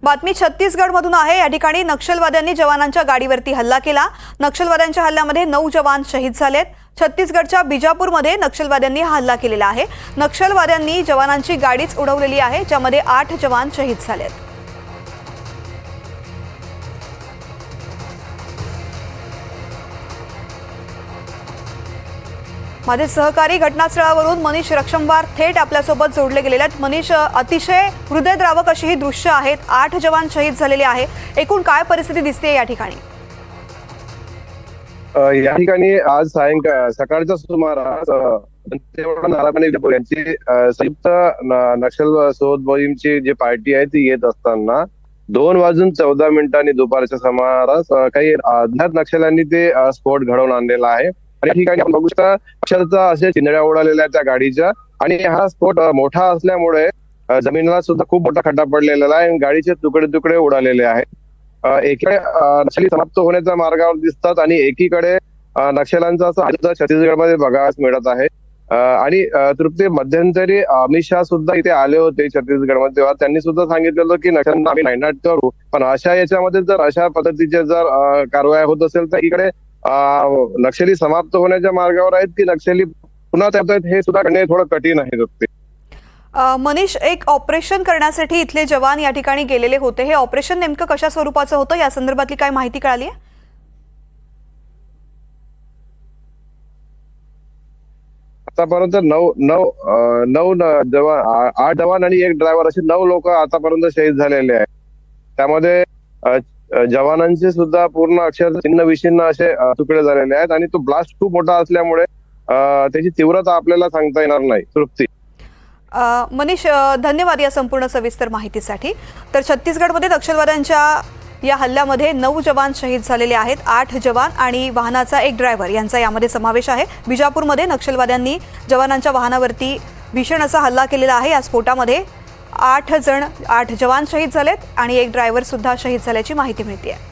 बातमी छत्तीसगडमधून आहे। या ठिकाणी नक्षलवाद्यांनी जवानांच्या गाडीवरती हल्ला केला। नक्षलवाद्यांच्या हल्ल्यामध्ये 9 जवान शहीद झालेत। छत्तीसगडच्या बिजापूरमध्ये नक्षलवाद्यांनी हल्ला केलेला आहे। नक्षलवाद्यांनी जवानांची गाडीच उडवलेली आहे, ज्यामध्ये 8 जवान शहीद झालेत। माझे सहकारी घटनास्थळावरून मनीष रक्षमवार थेट आपल्यासोबत जोडले गेलेले आहेत। मनीष, अतिशय हृदयद्रावक अशी ही दृश्य आहेत। 8 जवान शहीद झालेले आहे। एकूण काय परिस्थिती दिसते या ठिकाणी? या ठिकाणी आज सकाळच्या सुमारास नारायण यांची संयुक्त नक्षल शोध मोहीमची जी पार्टी आहे ती येत असताना 2:14 दुपारच्या सुमारास काही अज्ञात नक्षल्यांनी ते स्फोट घडवून आणलेला आहे। आणि या ठिकाणी आपण बघू शकता अक्षरशः असे चिंधड्या उडालेल्या त्या गाडीच्या, आणि हा स्फोट मोठा असल्यामुळे जमिनीला सुद्धा खूप मोठा खड्डा पडलेला आहे। गाडीचे तुकडे तुकडे उडालेले आहेत। एकीकडे नक्षली समाप्त होण्याच्या मार्गावर दिसतात आणि एकीकडे नक्षल्यांचा असं छत्तीसगडमध्ये बघायला मिळत आहे। आणि तृप्ती, मध्यंतरी अमित शहा सुद्धा इथे आले होते छत्तीसगडमध्ये, तेव्हा त्यांनी सुद्धा सांगितलेलं की नक्षल्यांना आम्ही नायनाट करू, पण अशा याच्यामध्ये जर अशा पद्धतीचे जर कारवाया होत असेल तर इकडे नक्षली समाप्त होण्याच्या मार्गावर आहेत की नक्षली पुन्हा त्यात आहेत हे सुद्धा करणे थोडं कठीण आहे। मनीष, एक ऑपरेशन करण्यासाठी इथले जवान या ठिकाणी गेलेले होते। हे ऑपरेशन नेमकं कशा स्वरूपाचं होतं, या संदर्भातली काय माहिती कळाली आहे? आतापर्यंत 8 जवान आणि 1 ड्रायव्हर असे 9 लोक आतापर्यंत शहीद झालेले आहेत। त्यामध्ये जवानांचे सुद्धा पूर्ण अक्षर छिन्न विछिन्न असे तुकडे झालेले आहेत आणि तो ब्लास्ट खूप मोठा असल्यामुळे त्याची तीव्रता आपल्याला सांगता येणार नाही। तृप्ती, मनीष, धन्यवाद या संपूर्ण सविस्तर माहितीसाठी। तर छत्तीसगडमध्ये नक्षलवाद्यांच्या या हल्ल्यामध्ये 9 जवान शहीद झालेले आहेत। 8 जवान आणि वाहनाचा 1 ड्रायव्हर यांचा यामध्ये समावेश आहे। बिजापूरमध्ये नक्षलवाद्यांनी जवानांच्या वाहनावरती भीषण असा हल्ला केलेला आहे। या स्फोटामध्ये 8 जवान शहीद झालेत आणि 1 ड्रायव्हर सुद्धा शहीद झाल्याची माहिती मिळते आहे।